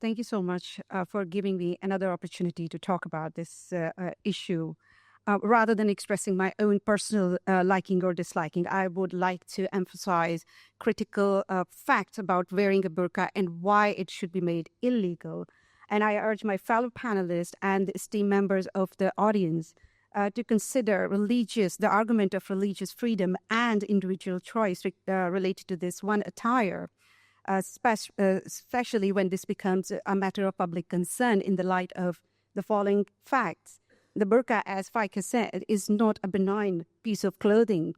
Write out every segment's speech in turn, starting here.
Thank you so much for giving me another opportunity to talk about this issue. Rather than expressing my own personal liking or disliking, I would like to emphasize critical facts about wearing a burqa and why it should be made illegal. And I urge my fellow panelists and esteemed members of the audience to consider the argument of religious freedom and individual choice related to this one attire. Especially when this becomes a matter of public concern in the light of the following facts. The burqa, as Faika said, is not a benign piece of clothing.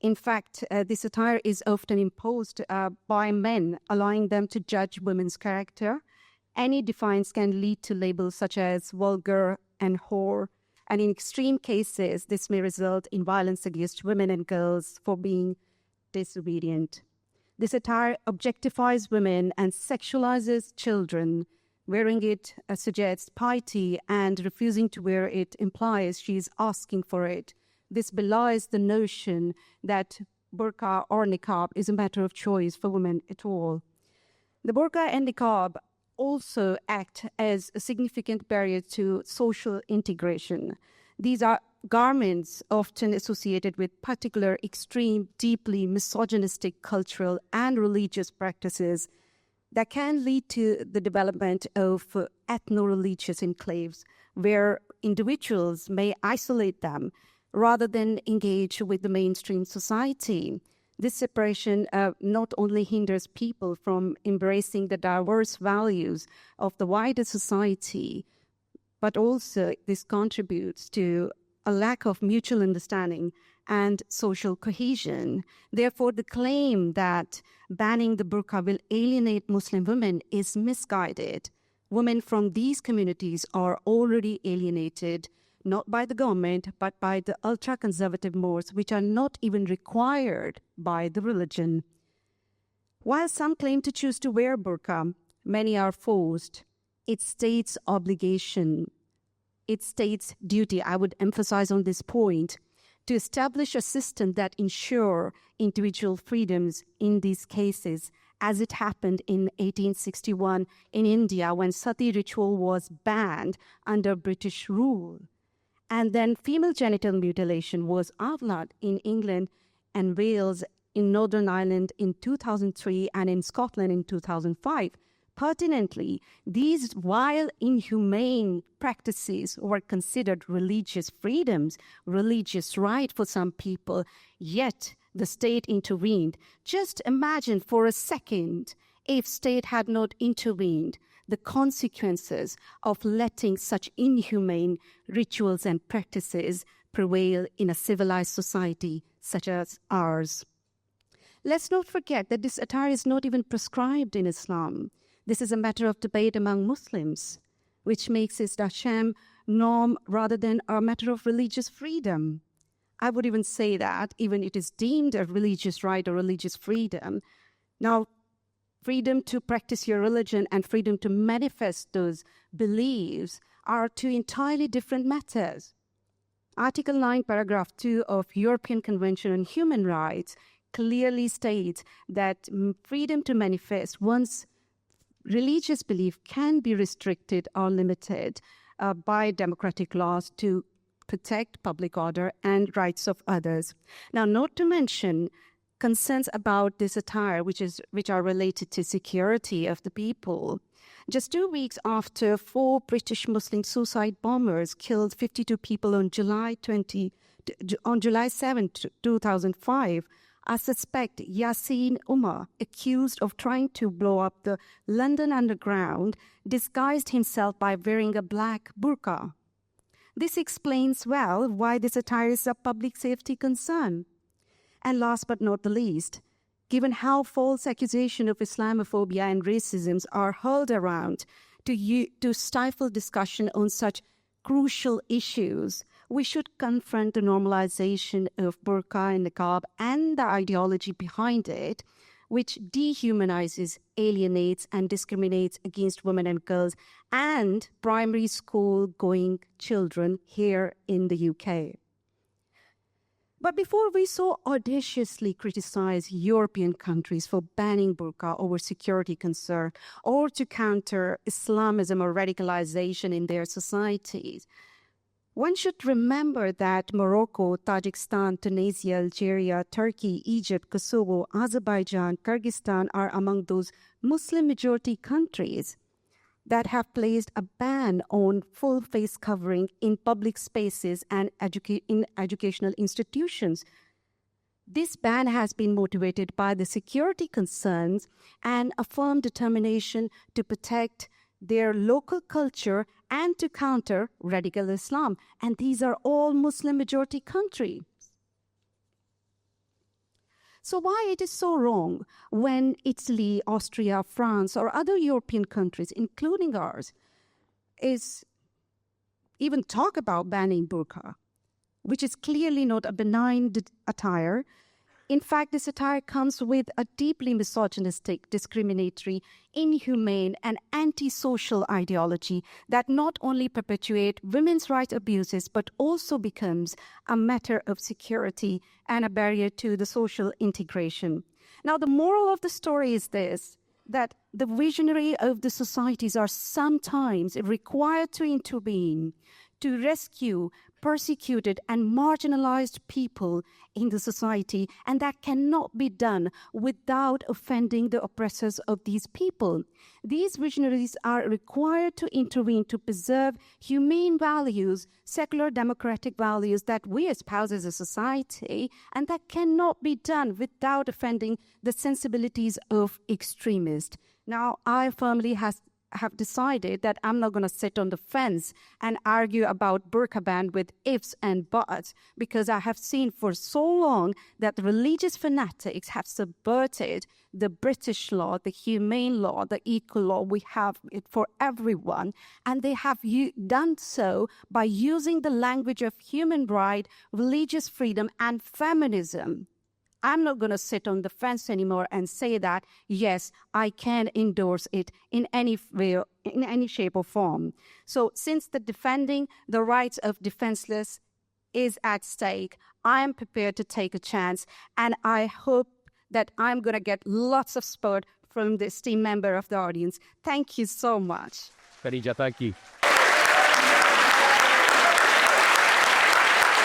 In fact, this attire is often imposed by men, allowing them to judge women's character. Any defiance can lead to labels such as vulgar and whore, and in extreme cases, this may result in violence against women and girls for being disobedient. This attire objectifies women and sexualizes children. Wearing it suggests piety, and refusing to wear it implies she is asking for it. This belies the notion that burqa or niqab is a matter of choice for women at all. The burqa and niqab also act as a significant barrier to social integration. These are garments often associated with particular extreme, deeply misogynistic cultural and religious practices that can lead to the development of ethno-religious enclaves where individuals may isolate them rather than engage with the mainstream society. This separation not only hinders people from embracing the diverse values of the wider society, but also this contributes to a lack of mutual understanding and social cohesion. Therefore, the claim that banning the burqa will alienate Muslim women is misguided. Women from these communities are already alienated, not by the government, but by the ultra-conservative mores, which are not even required by the religion. While some claim to choose to wear burqa, many are forced. It states obligation. It states duty. I would emphasize on this point, to establish a system that ensure individual freedoms in these cases, as it happened in 1861 in India when sati ritual was banned under British rule. And then female genital mutilation was outlawed in England and Wales, in Northern Ireland in 2003, and in Scotland in 2005. Pertinently, these, while inhumane practices, were considered religious freedoms, religious right for some people, yet the state intervened. Just imagine for a second, if state had not intervened, the consequences of letting such inhumane rituals and practices prevail in a civilized society such as ours. Let's not forget that this attire is not even prescribed in Islam. This is a matter of debate among Muslims, which makes it a sham norm rather than a matter of religious freedom. I would even say that even it is deemed a religious right or religious freedom. Now, freedom to practice your religion and freedom to manifest those beliefs are two entirely different matters. Article 9, paragraph 2 of European Convention on Human Rights clearly states that freedom to manifest one's religious belief can be restricted or limited by democratic laws to protect public order and rights of others. Now, not to mention concerns about this attire, which are related to security of the people. Just 2 weeks after 4 British Muslim suicide bombers killed 52 people on July 7, 2005, a suspect, Yasin Umar, accused of trying to blow up the London Underground, disguised himself by wearing a black burqa. This explains well why this attire is a public safety concern. And last but not the least, given how false accusations of Islamophobia and racism are hurled around to stifle discussion on such crucial issues, we should confront the normalization of burqa and niqab and the ideology behind it, which dehumanizes, alienates, and discriminates against women and girls and primary school-going children here in the UK. But before we so audaciously criticize European countries for banning burqa over security concern or to counter Islamism or radicalization in their societies, one should remember that Morocco, Tajikistan, Tunisia, Algeria, Turkey, Egypt, Kosovo, Azerbaijan, Kyrgyzstan are among those Muslim-majority countries that have placed a ban on full face covering in public spaces and in educational institutions. This ban has been motivated by the security concerns and a firm determination to protect their local culture and to counter radical Islam. And these are all Muslim-majority countries. So why it is so wrong when Italy, Austria, France, or other European countries, including ours, is even talk about banning burqa, which is clearly not a benign attire. In fact, this attire comes with a deeply misogynistic, discriminatory, inhumane, and antisocial ideology that not only perpetuates women's rights abuses, but also becomes a matter of security and a barrier to the social integration. Now, the moral of the story is this, that the visionary of the societies are sometimes required to intervene to rescue persecuted and marginalized people in the society, and that cannot be done without offending the oppressors of these people. These visionaries are required to intervene to preserve humane values, secular democratic values that we espouse as a society, and that cannot be done without offending the sensibilities of extremists. Now, I firmly have decided that I'm not going to sit on the fence and argue about burqa ban with ifs and buts, because I have seen for so long that the religious fanatics have subverted the British law, the humane law, the equal law. We have it for everyone. And they have done so by using the language of human right, religious freedom, and feminism. I'm not going to sit on the fence anymore and say that, yes, I can endorse it in any way, in any shape or form. So since the defending the rights of defenseless is at stake, I am prepared to take a chance, and I hope that I'm going to get lots of support from the esteemed member of the audience. Thank you so much. Khadija, thank you.